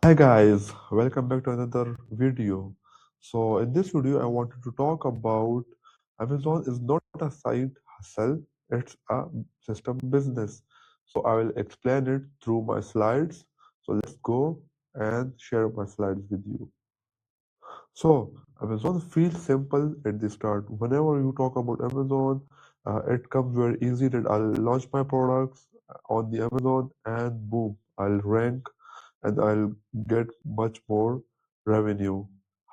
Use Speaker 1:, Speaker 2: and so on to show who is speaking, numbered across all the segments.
Speaker 1: Hi guys, welcome back to another video. So in this video, I wanted to talk about Amazon is not a side hustle, it's a system business. So I will explain it through my slides. So let's go and share my slides with you. So Amazon feels simple at the start. Whenever you talk about Amazon, it comes very easy that I'll launch my products on the Amazon and boom, I'll rank and I'll get much more revenue.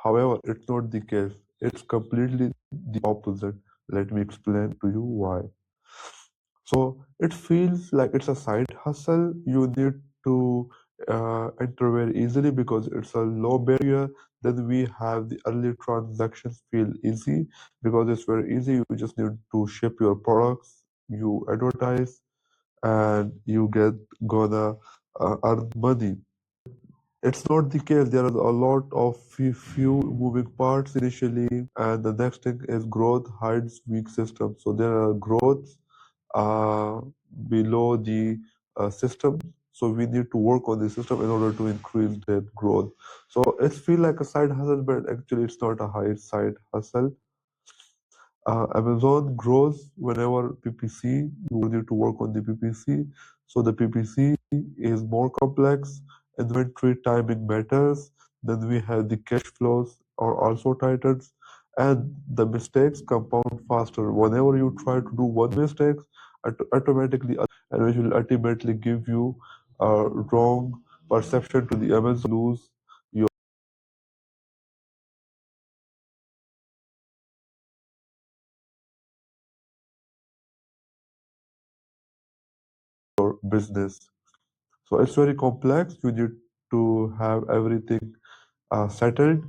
Speaker 1: However, it's not the case. It's completely the opposite. Let me explain to you why. So it feels like it's a side hustle. You need to enter very easily because it's a low barrier. Then we have the early transactions feel easy because it's very easy. You just need to ship your products, you advertise, and you get gonna earn money. It's not the case. There is a lot of few moving parts initially, and the next thing is growth hides weak systems. So there are growths uh, below the system. So we need to work on the system in order to increase that growth. So it feels like a side hustle, but actually it's not a high side hustle. Amazon grows whenever PPC, you need to work on the PPC. So the PPC is more complex, inventory timing matters, then we have the cash flows are also tightened, and the mistakes compound faster. Whenever you try to do one mistake, automatically, and which will ultimately give you a wrong perception to the Amazon, lose your business. So it's very complex. You need to have everything settled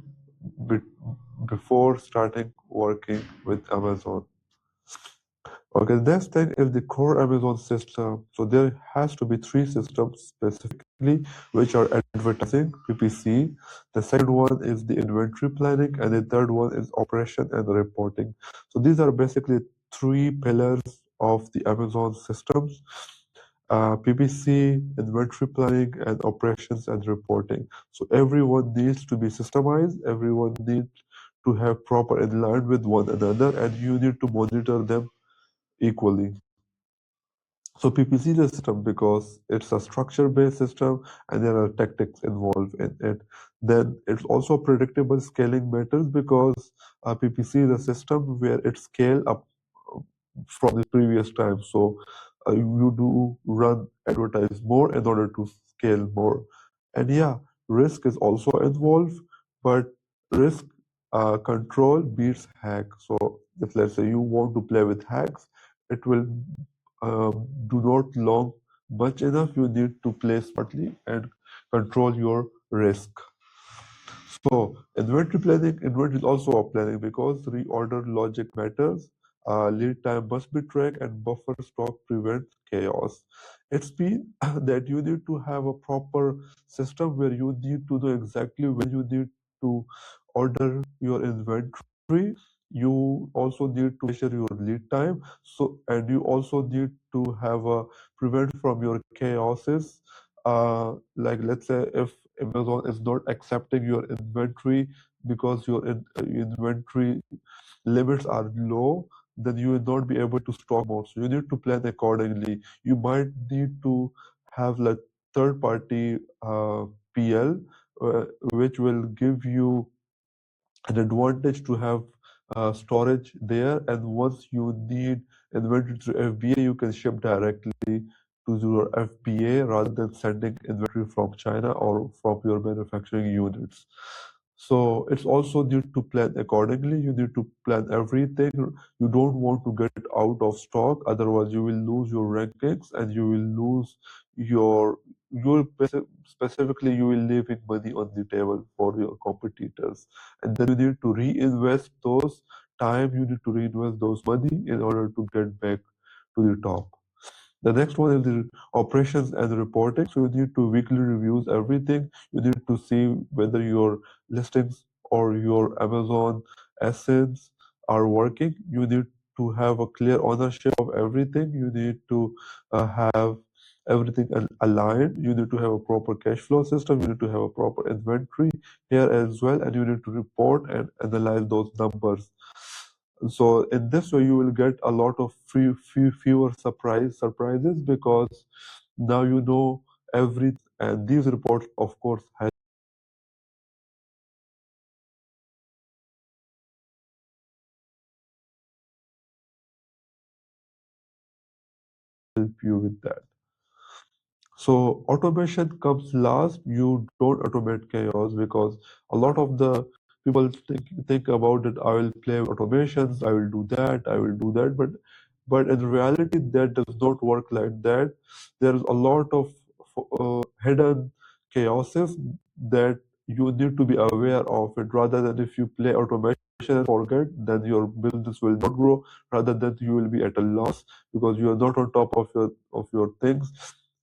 Speaker 1: be- before starting working with Amazon. Okay, the next thing is the core Amazon system. So there has to be three systems specifically, which are advertising, PPC. The second one is the inventory planning, and the third one is operation and reporting. So these are basically three pillars of the Amazon systems. PPC, inventory planning, and operations and reporting. So everyone needs to be systemized. Everyone needs to have proper in line with one another, and you need to monitor them equally. So PPC is a system because it's a structure-based system and there are tactics involved in it. Then it's also predictable scaling matters because PPC is a system where it scale up from the previous time. So you do run advertise more in order to scale more. And yeah, risk is also involved, but risk control beats hack. So if let's say you want to play with hacks, it will do not long much enough. You need to play smartly and control your risk. So inventory is also a planning because reorder logic matters. Lead time must be tracked and buffer stock prevents chaos. It's mean that you need to have a proper system where you need to know exactly when you need to order your inventory. You also need to measure your lead time. So and you also need to have a prevent from your chaoses. Like let's say if Amazon is not accepting your inventory because your inventory limits are low, then you will not be able to stock more. So you need to plan accordingly. You might need to have like third party PL, which will give you an advantage to have storage there. And once you need inventory through FBA, you can ship directly to your FBA rather than sending inventory from China or from your manufacturing units. So it's also need to plan accordingly. You need to plan everything. You don't want to get out of stock, otherwise you will lose your rankings and you will lose your specifically you will leaving money on the table for your competitors, and then you need to reinvest those time, you need to reinvest those money in order to get back to the top. The next one is the operations and reporting. So you need to weekly reviews everything. You need to see whether your listings or your Amazon assets are working. You need to have a clear ownership of everything. You need to have everything aligned. You need to have a proper cash flow system. You need to have a proper inventory here as well, and you need to report and analyze those numbers. So in this way, you will get a lot of fewer surprises because now you know every, and these reports, of course, help you with that. So automation comes last. You don't automate chaos because a lot of the people think about it. I will play with automations. I will do that. I will do that. But in reality, that does not work like that. There's a lot of hidden chaoses that you need to be aware of it. Rather than if you play automation and forget, then your business will not grow. Rather than you will be at a loss because you are not on top of your things,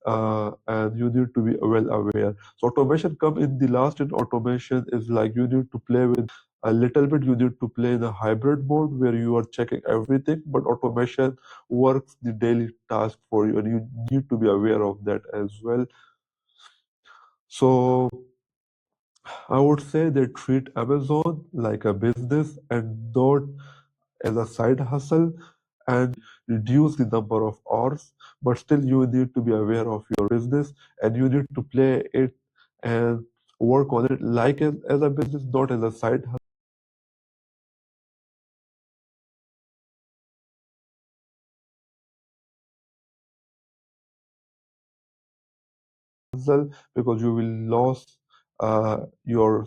Speaker 1: and you need to be well aware. So automation come in the last, and automation is like you need to play with a little bit. You need to play in a hybrid mode where you are checking everything, but automation works the daily task for you, and you need to be aware of that as well. So I would say they treat Amazon like a business and not as a side hustle, and reduce the number of hours. But still, you need to be aware of your business, and you need to play it and work on it like as a business, not as a side hustle, because you will lose your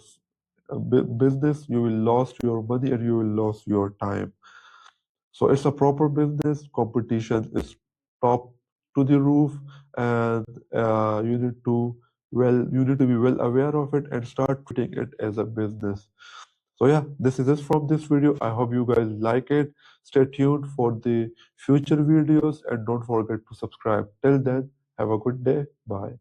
Speaker 1: business, you will lose your money, and you will lose your time. So it's a proper business. Competition is top to the roof, and you need to be well aware of it and start treating it as a business. So yeah, this is it from this video. I hope you guys like it. Stay tuned for the future videos and don't forget to subscribe. Till then, have a good day. Bye.